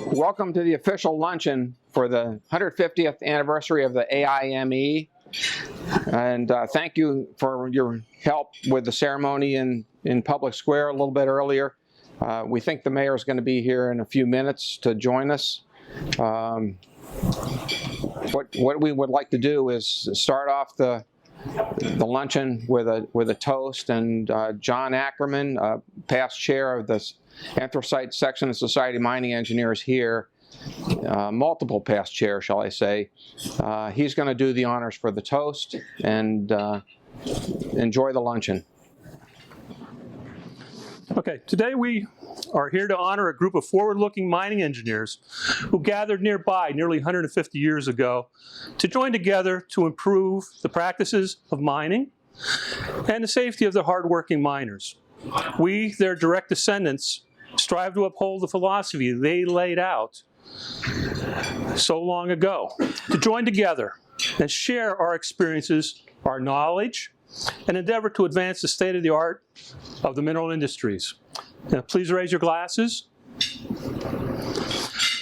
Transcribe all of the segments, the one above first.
Welcome to the official luncheon for the 150th anniversary of the AIME. And thank you for your help with the ceremony in Public Square a little bit earlier. We think the mayor is going to be here in a few minutes to join us. What we would like to do is start off the luncheon with a toast, and John Ackerman, past chair of the Anthracite section of Society of Mining Engineers here, multiple past chair, shall I say, he's going to do the honors for the toast, and enjoy the luncheon. Okay, today we are here to honor a group of forward-looking mining engineers who gathered nearby nearly 150 years ago to join together to improve the practices of mining and the safety of the hardworking miners. We, their direct descendants, strive to uphold the philosophy they laid out so long ago, to join together and share our experiences, our knowledge, and endeavor to advance the state of the art of the mineral industries. Now, please raise your glasses.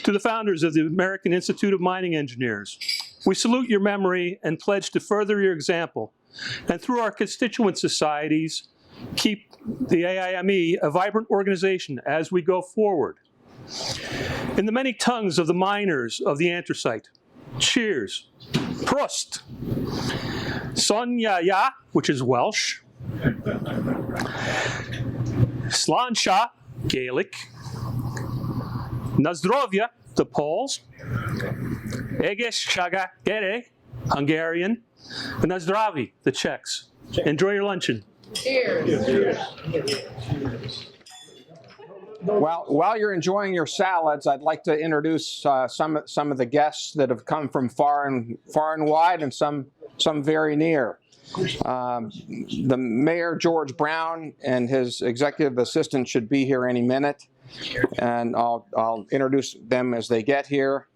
To the founders of the American Institute of Mining Engineers, we salute your memory and pledge to further your example, and through our constituent societies, keep the AIME a vibrant organization as we go forward. In the many tongues of the miners of the anthracite, cheers, Prost, Sonya Ya, which is Welsh, Sláinte, Gaelic, Nazdrovia, the Poles, Eges Shaga Gere, Hungarian, and Nazdravi, the Czechs. Enjoy your luncheon. Cheers. Cheers. Well, while you're enjoying your salads, I'd like to introduce some of the guests that have come from far and wide, and some very near. The Mayor, George Brown, and his executive assistant should be here any minute, and I'll introduce them as they get here.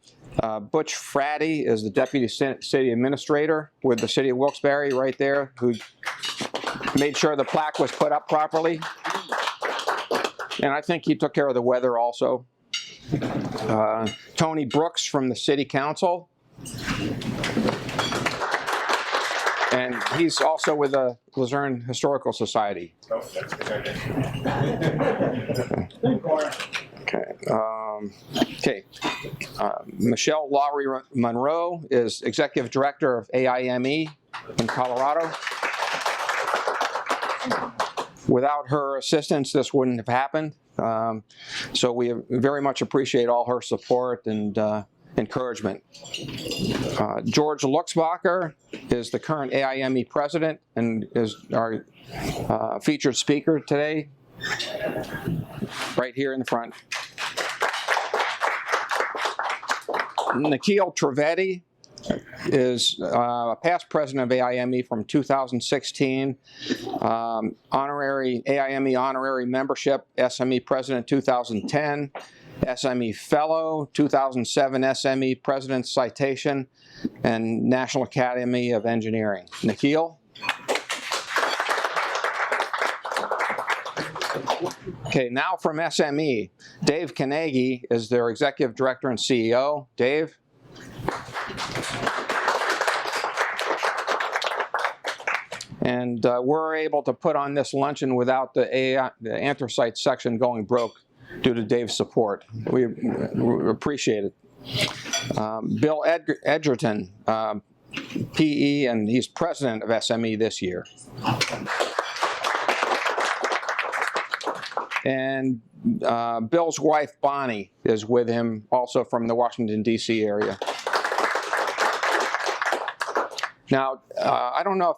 Butch Fratty is the Deputy City Administrator with the City of Wilkes-Barre right there, who made sure the plaque was put up properly. And I think he took care of the weather also. Tony Brooks from the City Council. And he's also with the Luzerne Historical Society. Michelle Laurier Monroe is Executive Director of AIME in Colorado. Without her assistance, this wouldn't have happened. So we very much appreciate all her support and encouragement. George Luxbacher is the current AIME president and is our featured speaker today, right here in the front. Nikhil Trivedi is a past president of AIME from 2016, AIME honorary membership, SME president 2010, SME fellow, 2007 SME president citation, and National Academy of Engineering. Nikhil? Okay, now from SME, Dave Carnegie is their executive director and CEO. Dave? And we're able to put on this luncheon without the anthracite section going broke due to Dave's support. We appreciate it. Bill Edgerton, PE, and he's president of SME this year. And Bill's wife, Bonnie, is with him, also from the Washington, D.C. area. Now, I don't know if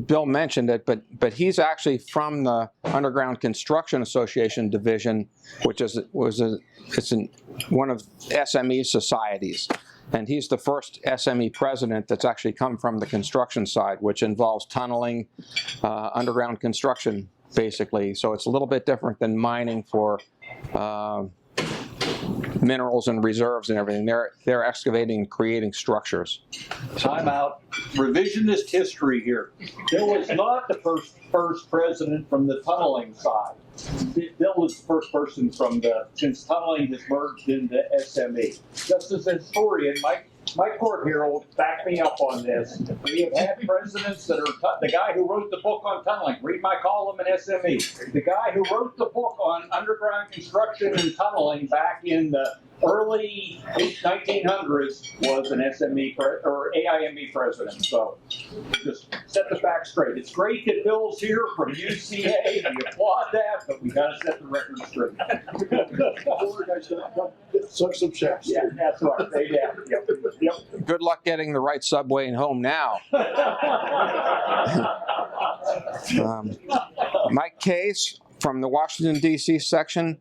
Bill mentioned it, but he's actually from the Underground Construction Association division, which is one of SME's societies. And he's the first SME president that's actually come from the construction side, which involves tunneling, underground construction, basically. So it's a little bit different than mining for minerals and reserves and everything. They're excavating and creating structures. Time out. Revisionist history here. There was not the first president from the tunneling side. Bill is the first person since tunneling has merged into SME. Just as a historian, Mike Korb here will back me up on this. We have had presidents that are, the guy who wrote the book on tunneling, read my column in SME. The guy who wrote the book on underground construction and tunneling back in the early 1900s was an SME or AIME president. So just set the facts straight. It's great that Bill's here from UCA. We applaud that, but we got to set the record straight. Suck some shafts. Yeah, that's right. Yep. Good luck getting the right subway and home now. Mike Case from the Washington, D.C. section,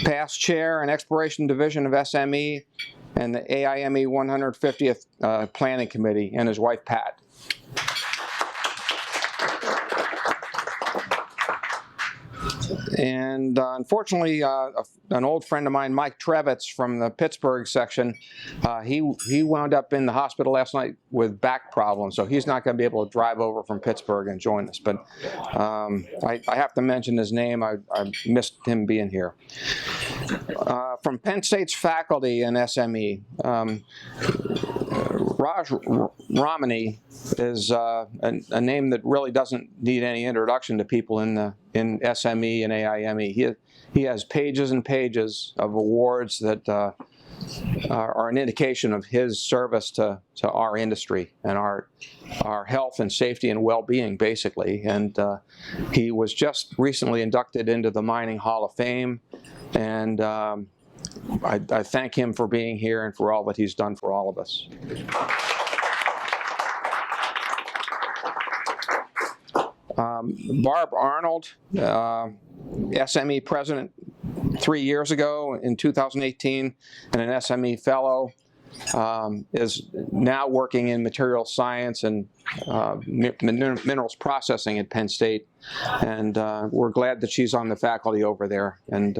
past chair and exploration division of SME and the AIME 150th Planning Committee, and his wife, Pat. And unfortunately, an old friend of mine, Mike Trivedi from the Pittsburgh section, he wound up in the hospital last night with back problems, so he's not going to be able to drive over from Pittsburgh and join us. But I have to mention his name. I missed him being here. From Penn State's faculty in SME, Raj Romney is a name that really doesn't need any introduction to people in SME and AIME. He has pages and pages of awards that are an indication of his service to our industry and our health and safety and well-being, basically. And he was just recently inducted into the Mining Hall of Fame, and I thank him for being here and for all that he's done for all of us. Barb Arnold, SME president 3 years ago in 2018, and an SME fellow, is now working in material science and minerals processing at Penn State. And we're glad that she's on the faculty over there. And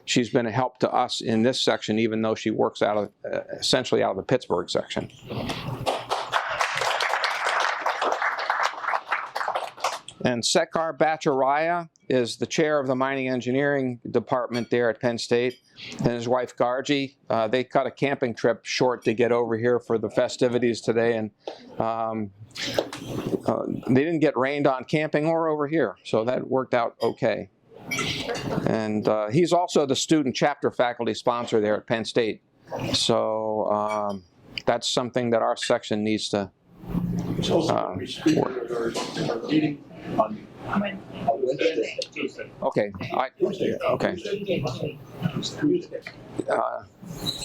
she's been a help to us in this section, even though she works essentially out of the Pittsburgh section. And Sekar Bacharaya is the chair of the mining engineering department there at Penn State, and his wife Gargi. They cut a camping trip short to get over here for the festivities today, and they didn't get rained on camping or over here, so that worked out okay. And he's also the student chapter faculty sponsor there at Penn State, so that's something that our section needs to work. Meeting on Wednesday. Okay. Okay.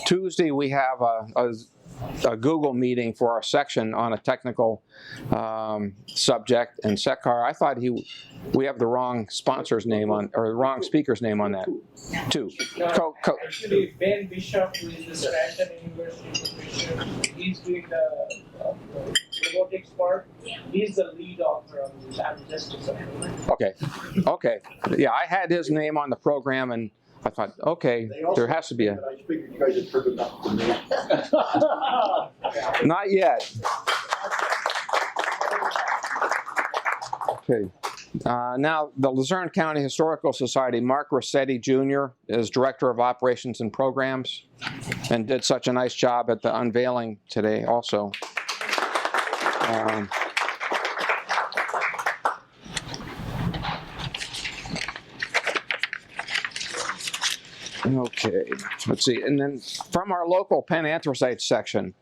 Tuesday we have a Google meeting for our section on a technical subject, and Sekar, I thought we have the wrong sponsor's name on, or the wrong speaker's name on that. Two. Actually, Ben Bishop, who is the Stanton University professor, he's doing the robotics part. He's the lead author of this. I'm just a supplement. Okay. Okay. Yeah, I had his name on the program, and I thought, okay, there has to be a. I figured you guys had heard about the name. Not yet. Okay. Now, the Luzerne County Historical Society, Mark Rossetti Jr. is Director of Operations and Programs, and did such a nice job at the unveiling today also. Okay, let's see. And then from our local Penn Anthracite section,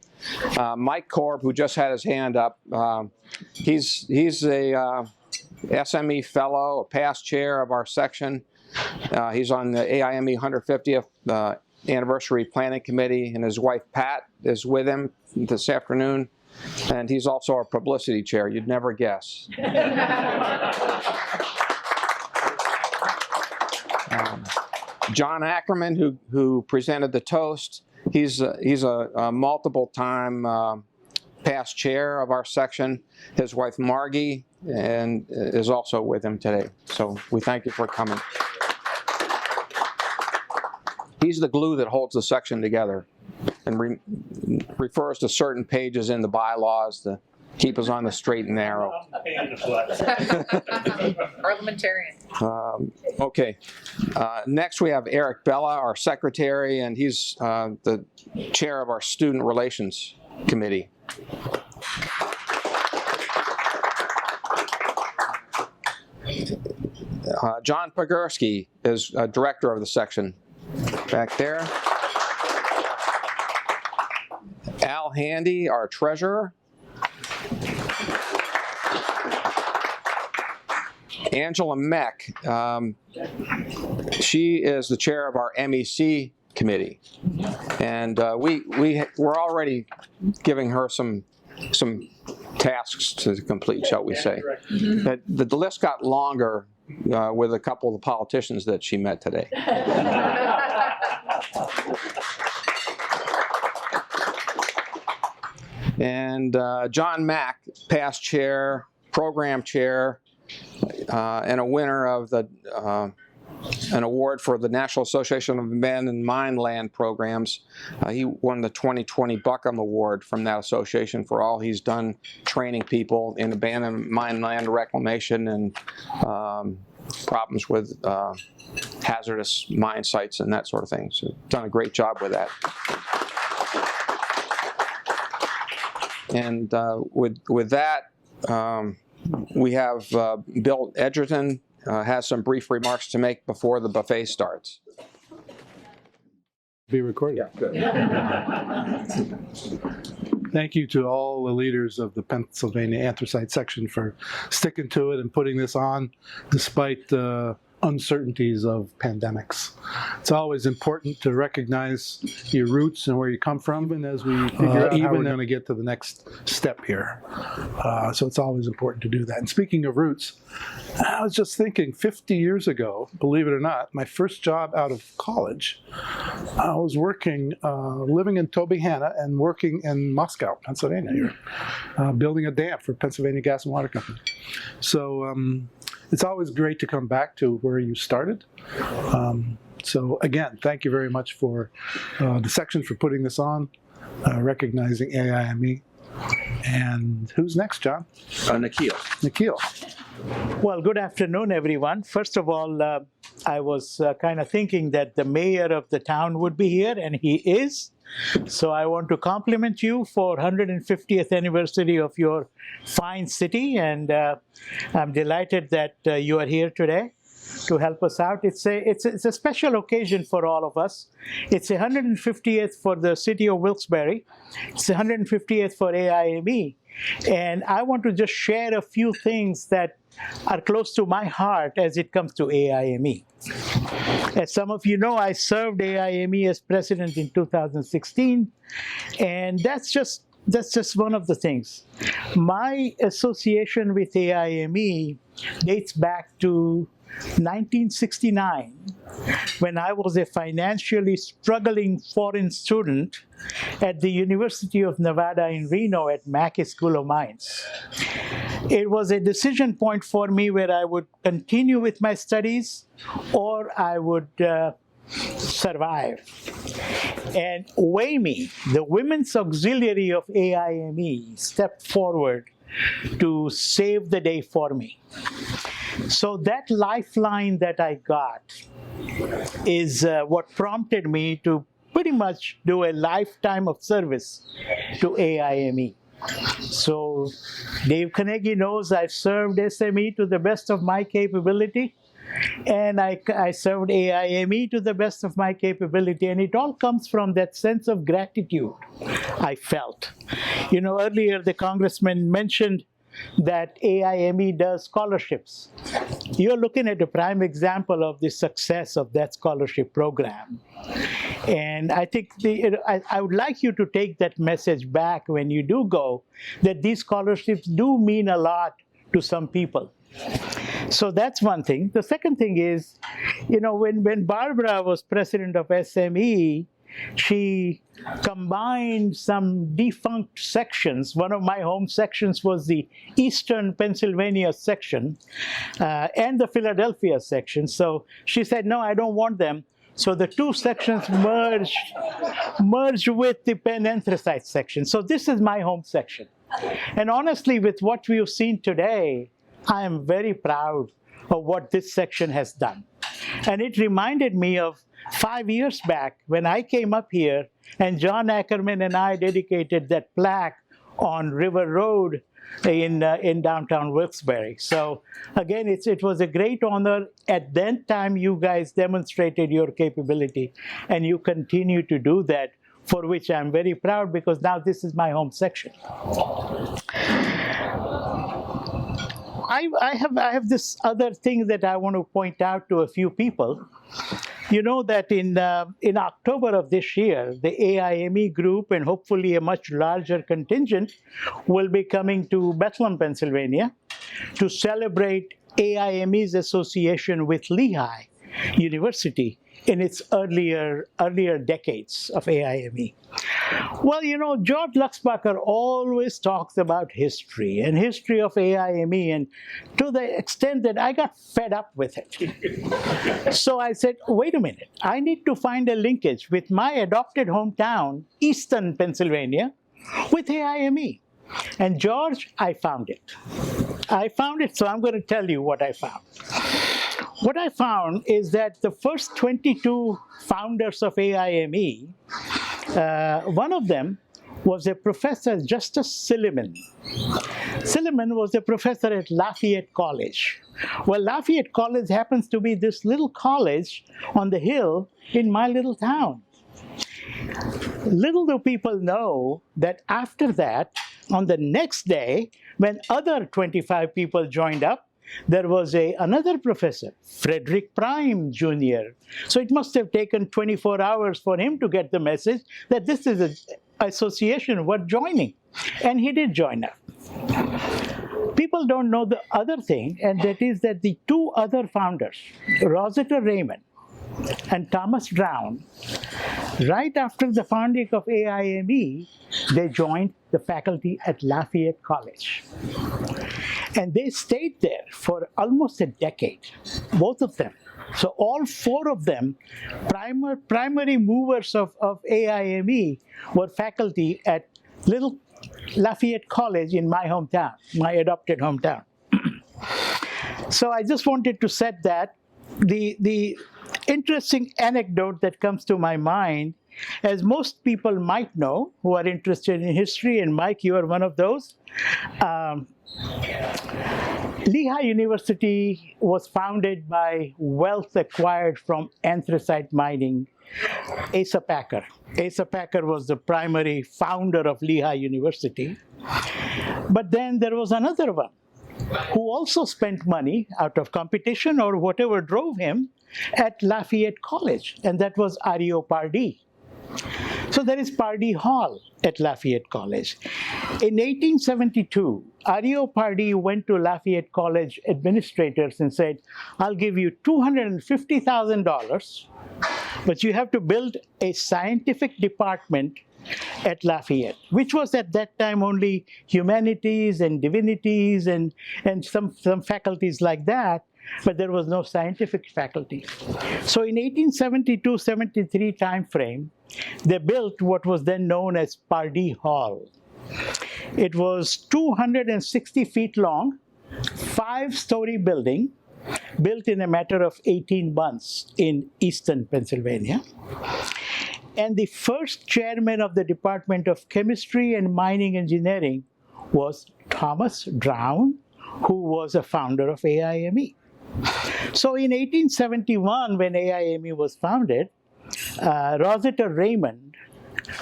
Mike Korb, who just had his hand up, he's a SME fellow, a past chair of our section. He's on the AIME 150th Anniversary Planning Committee, and his wife Pat is with him this afternoon. And he's also our publicity chair. You'd never guess. John Ackerman, who presented the toast, he's a multiple-time past chair of our section. His wife Margie and is also with him today. So we thank you for coming. He's the glue that holds the section together, and refers to certain pages in the bylaws, the keep us on the straight and narrow. Parliamentarian. Okay. Next, we have Eric Bella, our secretary, and he's the chair of our Student Relations Committee. John Pogorski is director of the section back there. Al Handy, our treasurer. Angela Meck, she is the chair of our MEC committee, and we're already giving her some tasks to complete, shall we say. The list got longer with a couple of the politicians that she met today. And John Mack, past chair, program chair, and a winner of an award for the National Association of Men and Mine Land Programs. He won the 2020 Buckham Award from that association for all he's done training people in abandoned mine land reclamation and problems with hazardous mine sites and that sort of thing. So done a great job with that. And with that, we have Bill Edgerton has some brief remarks to make before the buffet starts. Be recorded. Yeah, Thank you to all the leaders of the Pennsylvania Anthracite section for sticking to it and putting this on despite the uncertainties of pandemics. It's always important to recognize your roots and where you come from, even as we figure out how we're going to get to the next step here. So it's always important to do that. And speaking of roots, I was just thinking 50 years ago, believe it or not, my first job out of college, I was working, living in Tobyhanna and working in Moscow, Pennsylvania here, building a dam for Pennsylvania Gas and Water Company. So it's always great to come back to where you started. So again, thank you very much for the section for putting this on, recognizing AIME. And who's next, John? Nikhil. Nikhil. Well, good afternoon, everyone. First of all, I was kind of thinking that the mayor of the town would be here, and he is. So I want to compliment you for 150th anniversary of your fine city, and I'm delighted that you are here today to help us out. It's a special occasion for all of us. It's 150th for the city of Wilkes-Barre. It's 150th for AIME. And I want to just share a few things that are close to my heart as it comes to AIME. As some of you know, I served AIME as president in 2016, and that's just one of the things. My association with AIME dates back to 1969, when I was a financially struggling foreign student at the University of Nevada in Reno at Mackey School of Mines. It was a decision point for me where I would continue with my studies or I would survive. And WAME, the Women's Auxiliary of AIME, stepped forward to save the day for me. So that lifeline that I got is what prompted me to pretty much do a lifetime of service to AIME. So Dave Carnegie knows I've served SME to the best of my capability, and I served AIME to the best of my capability, and it all comes from that sense of gratitude I felt. You know, earlier the congressman mentioned that AIME does scholarships. You're looking at a prime example of the success of that scholarship program. And I think I would like you to take that message back when you do go, that these scholarships do mean a lot to some people. So that's one thing. The second thing is, you know, when Barbara was president of SME, she combined some defunct sections. One of my home sections was the Eastern Pennsylvania section and the Philadelphia section. So she said, no, I don't want them. So the two sections merged with the Penn Anthracite section. So this is my home section. And honestly, with what we've seen today, I am very proud of what this section has done. And it reminded me of 5 years back when I came up here and John Ackerman and I dedicated that plaque on River Road in downtown Wilkes-Barre. So again, it was a great honor. At that time, you guys demonstrated your capability, and you continue to do that, for which I'm very proud, because now this is my home section. I have this other thing that I want to point out to a few people. You know that in October of this year, the AIME group, and hopefully a much larger contingent, will be coming to Bethlehem, Pennsylvania, to celebrate AIME's association with Lehigh University in its earlier decades of AIME. Well, you know, George Luxbacher always talks about history and history of AIME, and to the extent that I got fed up with it. So I said, wait a minute, I need to find a linkage with my adopted hometown, Easton, Pennsylvania, with AIME. And George, I found it. So I'm going to tell you what I found. What I found is that the first 22 founders of AIME, one of them was a professor, Justus Silliman. Silliman was a professor at Lafayette College. Well, Lafayette College happens to be this little college on the hill in my little town. Little do people know that after that, on the next day, when other 25 people joined up, there was another professor, Frederick Prime Jr. So it must have taken 24 hours for him to get the message that this is an association worth joining. And he did join up. People don't know the other thing, and that is that the two other founders, Rossiter Raymond and Thomas Brown, right after the founding of AIME, they joined the faculty at Lafayette College. And they stayed there for almost a decade, both of them. So all four of them, primary movers of AIME, were faculty at little Lafayette College in my hometown, my adopted hometown. So I just wanted to set that. The interesting anecdote that comes to my mind, as most people might know who are interested in history, and Mike, you are one of those, Lehigh University was founded by wealth acquired from anthracite mining, Asa Packer. Asa Packer was the primary founder of Lehigh University. But then there was another one who also spent money out of competition or whatever drove him at Lafayette College, and that was Ario Pardee. So there is Pardee Hall at Lafayette College. In 1872, Ario Pardee went to Lafayette College administrators and said, I'll give you $250,000, but you have to build a scientific department at Lafayette, which was at that time only humanities and divinities and some faculties like that, but there was no scientific faculty. So in 1872-73 timeframe, they built what was then known as Pardee Hall. It was 260 feet long, 5-story building, built in a matter of 18 months in Easton, Pennsylvania. And the first chairman of the Department of Chemistry and Mining Engineering was Thomas Brown, who was a founder of AIME. So in 1871, when AIME was founded, Rossiter Raymond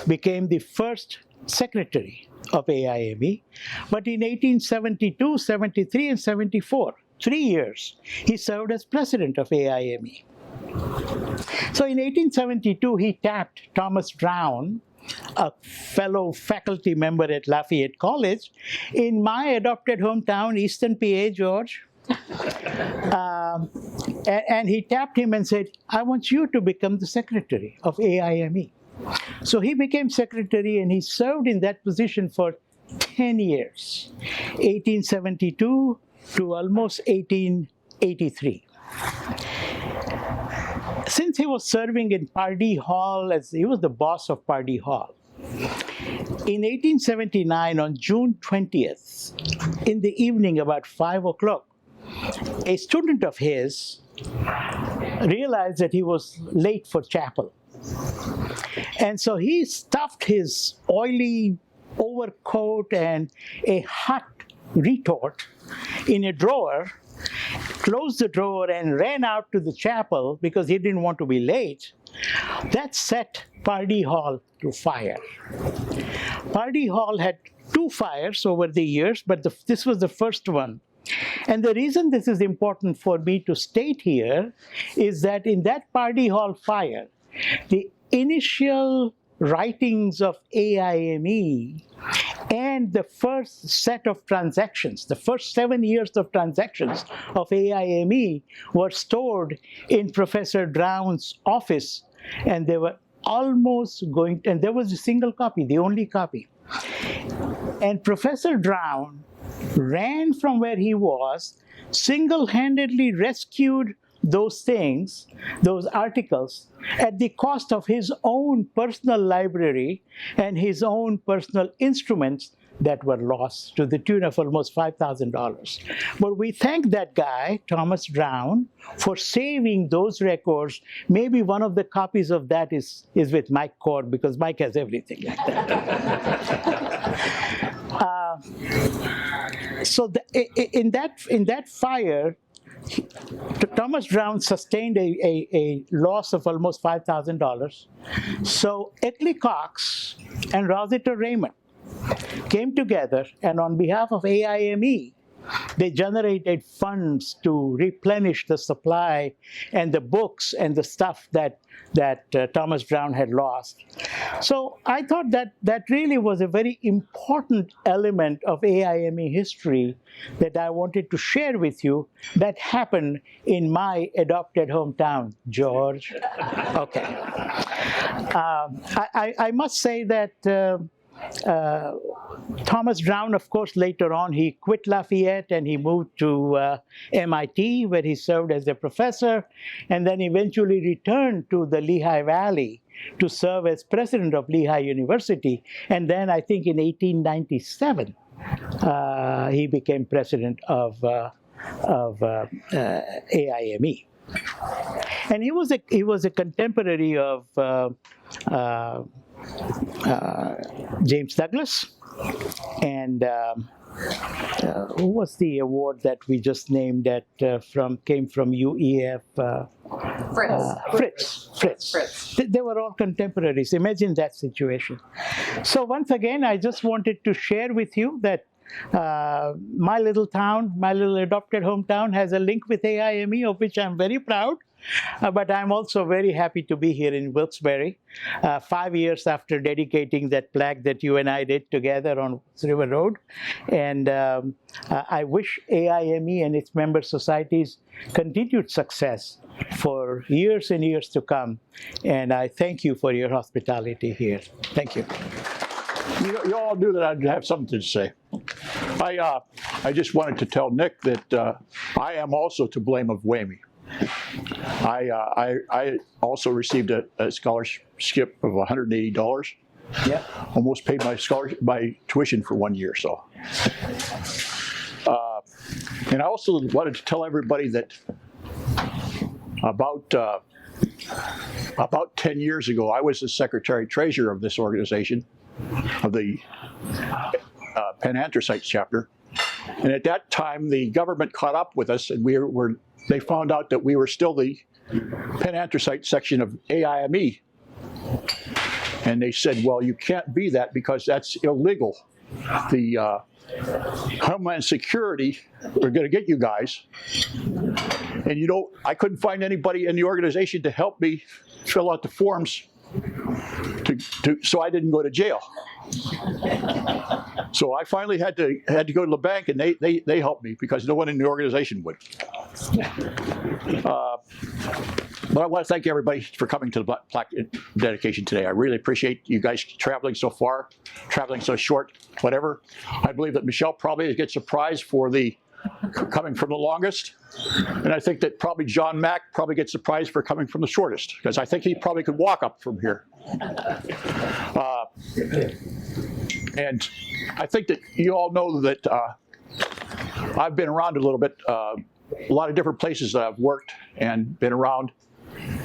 became the first secretary of AIME. But in 1872, 73, and 74, 3 years, he served as president of AIME. So in 1872, he tapped Thomas Brown, a fellow faculty member at Lafayette College, in my adopted hometown, Easton, PA, George. And he tapped him and said, I want you to become the secretary of AIME. So he became secretary, and he served in that position for 10 years, 1872 to almost 1883. Since he was serving in Pardee Hall, as he was the boss of Pardee Hall, In 1879, on June 20th, in the evening about 5 o'clock, a student of his realized that he was late for chapel. And so he stuffed his oily overcoat and a hot retort in a drawer, closed the drawer, and ran out to the chapel because he didn't want to be late. That set Pardee Hall to fire. Pardee Hall had 2 fires over the years, but this was the first one. And the reason this is important for me to state here is that in that Pardee Hall fire, the initial writings of AIME and the first set of transactions, the first 7 years of transactions of AIME were stored in Professor Drown's office, and they were almost going, and there was a single copy, the only copy. And Professor Drown ran from where he was, single-handedly rescued those things, those articles, at the cost of his own personal library and his own personal instruments that were lost to the tune of almost $5,000. But we thank that guy, Thomas Drown, for saving those records. Maybe one of the copies of that is with Mike Korb, because Mike has everything like that. So in that fire, Thomas Drown sustained a loss of almost $5,000. So Eckley Cox and Rosita Raymond came together, and on behalf of AIME, they generated funds to replenish the supply and the books and the stuff that Thomas Drown had lost. So I thought that really was a very important element of AIME history that I wanted to share with you that happened in my adopted hometown, George. Okay. I must say that Thomas Drown, of course, later on, he quit Lafayette and he moved to MIT, where he served as a professor, and then eventually returned to the Lehigh Valley to serve as president of Lehigh University. And then I think in 1897, he became president of AIME. And he was a contemporary of James Douglas, and who was the award that we just named that came from UEF? Fritz. They were all contemporaries. Imagine that situation. So once again, I just wanted to share with you that my little town, my little adopted hometown, has a link with AIME, of which I'm very proud. But I'm also very happy to be here in Wilkes-Barre, 5 years after dedicating that plaque that you and I did together on River Road. And I wish AIME and its member societies continued success for years and years to come. And I thank you for your hospitality here. Thank you. You all knew that I'd have something to say. I just wanted to tell Nick that I am also to blame of WAME. I also received a scholarship of $180. Yeah. Almost paid my tuition for 1 year. So, and I also wanted to tell everybody that about 10 years ago, I was the secretary treasurer of this organization, of the Penn Anthracite chapter, and at that time the government caught up with us, and they found out that we were still the Penn Anthracite section of AIME. And they said, well, you can't be that because that's illegal. The Homeland Security are going to get you guys. And I couldn't find anybody in the organization to help me fill out the forms so I didn't go to jail. So I finally had to go to the bank, and they helped me because no one in the organization would. But I want to thank everybody for coming to the plaque dedication today. I really appreciate you guys traveling so far, traveling so short, whatever. I believe that Michelle probably gets a prize for the coming from the longest. And I think that probably John Mack probably gets the prize for coming from the shortest, because I think he probably could walk up from here. And I think that you all know that I've been around a little bit, a lot of different places that I've worked and been around.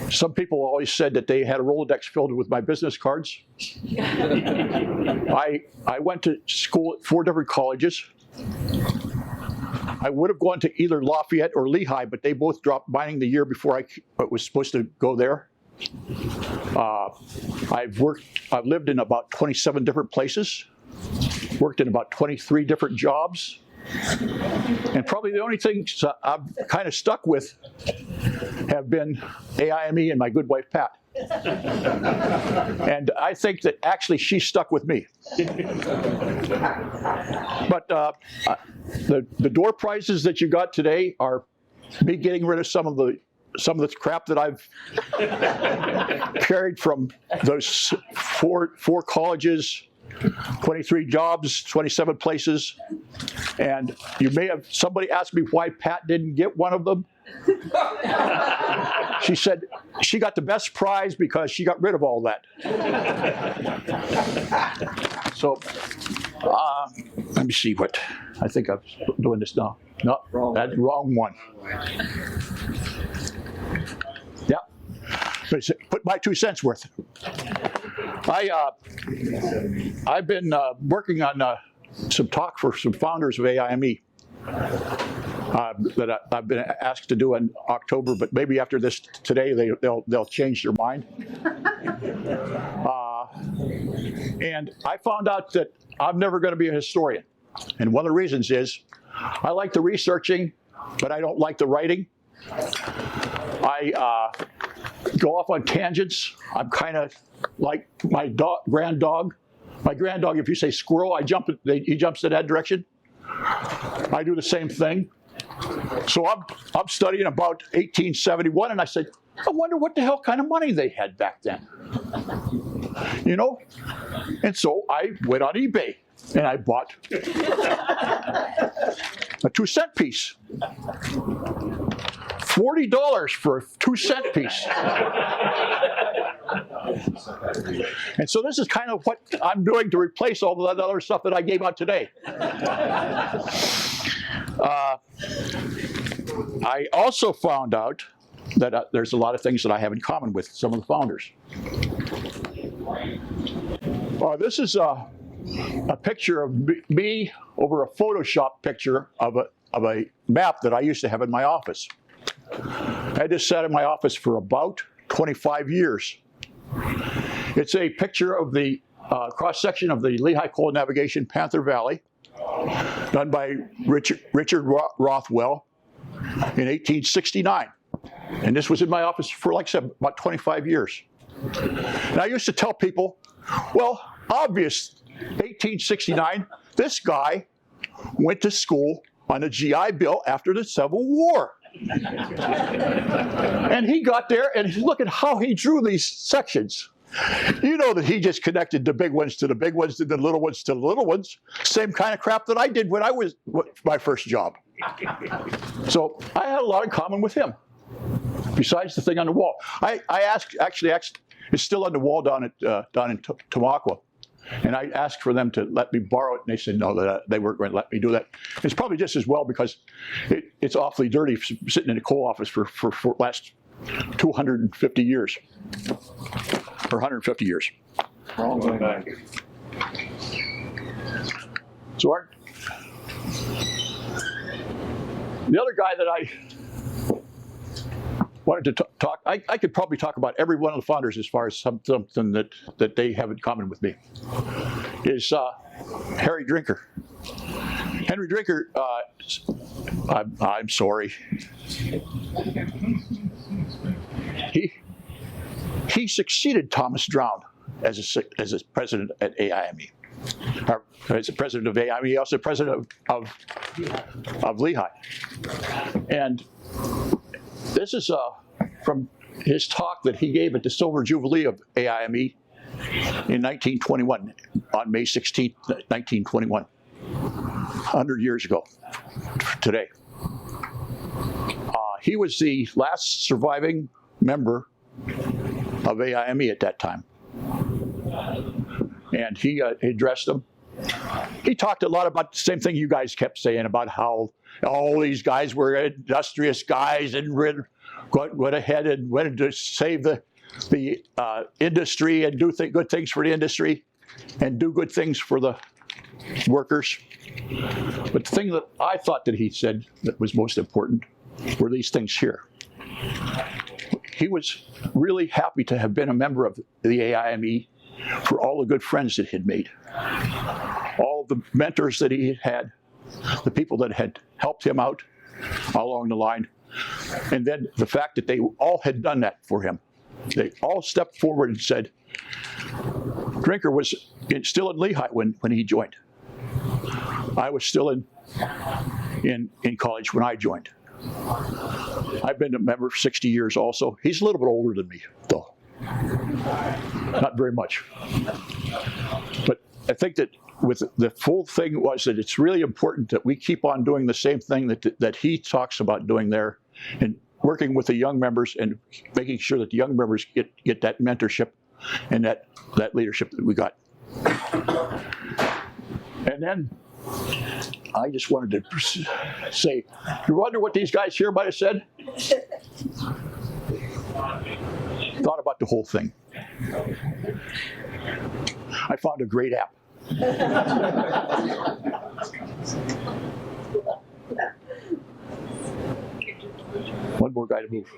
Some people always said that they had a Rolodex filled with my business cards. I went to school at 4 different colleges. I would have gone to either Lafayette or Lehigh, but they both dropped mining the year before I was supposed to go there. I've lived in about 27 different places, worked in about 23 different jobs, and probably the only things I've kind of stuck with have been AIME and my good wife, Pat. And I think that actually she stuck with me. But the door prizes that you got today are me getting rid of some of the crap that I've carried from those four colleges, 23 jobs, 27 places. And you may have, somebody asked me why Pat didn't get one of them. She said she got the best prize because she got rid of all that. So, let me see what, I think I'm doing this now. No, that's the wrong one. Yeah, put my 2 cents worth. I've been working on some talk for some founders of AIME that I've been asked to do in October, but maybe after this today they'll change their mind. And I found out that I'm never going to be a historian, and one of the reasons is I like the researching, but I don't like the writing. I go off on tangents. I'm kind of like my grand dog. My grand dog, if you say squirrel, he jumps in that direction. I do the same thing. So I'm studying about 1871, and I said, I wonder what the hell kind of money they had back then. You know? And so I went on eBay, and I bought a 2-cent piece. $40 for a 2-cent piece. And so this is kind of what I'm doing to replace all that other stuff that I gave out today. I also found out that there's a lot of things that I have in common with some of the founders. This is a picture of me over a Photoshop picture of a map that I used to have in my office. I had this sat in my office for about 25 years. It's a picture of the cross-section of the Lehigh Coal Navigation Panther Valley, done by Richard Rothwell in 1869. And this was in my office for, like I said, about 25 years. And I used to tell people, well, obvious, 1869, this guy went to school on a GI Bill after the Civil War. And he got there, and look at how he drew these sections. You know that he just connected the big ones to the big ones, and the little ones to the little ones. Same kind of crap that I did when I was my first job. So I had a lot in common with him, besides the thing on the wall. I actually, it's still on the wall down in Tamaqua. And I asked for them to let me borrow it, and they said no, that they weren't going to let me do that. It's probably just as well because it's awfully dirty sitting in a coal office for last 250 years, or 150 years. Wrong way back. So the other guy that I wanted to talk, I could probably talk about every one of the founders as far as something that they have in common with me, is Harry Drinker. Henry Drinker, I'm sorry. He succeeded Thomas Drown as a president at AIME. Or as a president of AIME, he also president of Lehigh. And this is from his talk that he gave at the Silver Jubilee of AIME in 1921, on May 16, 1921, 100 years ago today. He was the last surviving member of AIME at that time. And he addressed them, he talked a lot about the same thing you guys kept saying about how all these guys were industrious guys and went ahead and wanted to save the industry and do good things for the industry and do good things for the workers. But the thing that I thought that he said that was most important were these things here. He was really happy to have been a member of the AIME for all the good friends that he'd made, all the mentors that he had, the people that had helped him out along the line, and then the fact that they all had done that for him. They all stepped forward and said, Drinker was still in Lehigh when he joined. I was still in college when I joined. I've been a member for 60 years also. He's a little bit older than me, though. Not very much. But I think that with the full thing was that it's really important that we keep on doing the same thing that he talks about doing there, and working with the young members and making sure that the young members get that mentorship and that leadership that we got. And then I just wanted to say, you wonder what these guys here might have said? Thought about the whole thing. I found a great app. One more guy to move.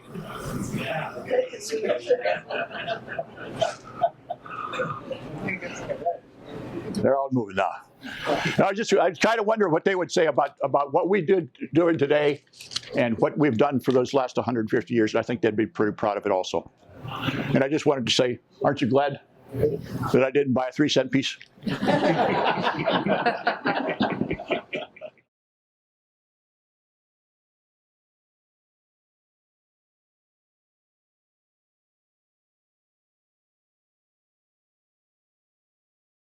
They're all moving now. I kind of wonder what they would say about what we doing today and what we've done for those last 150 years. And I think they'd be pretty proud of it also. And I just wanted to say, aren't you glad that I didn't buy a 3-cent piece?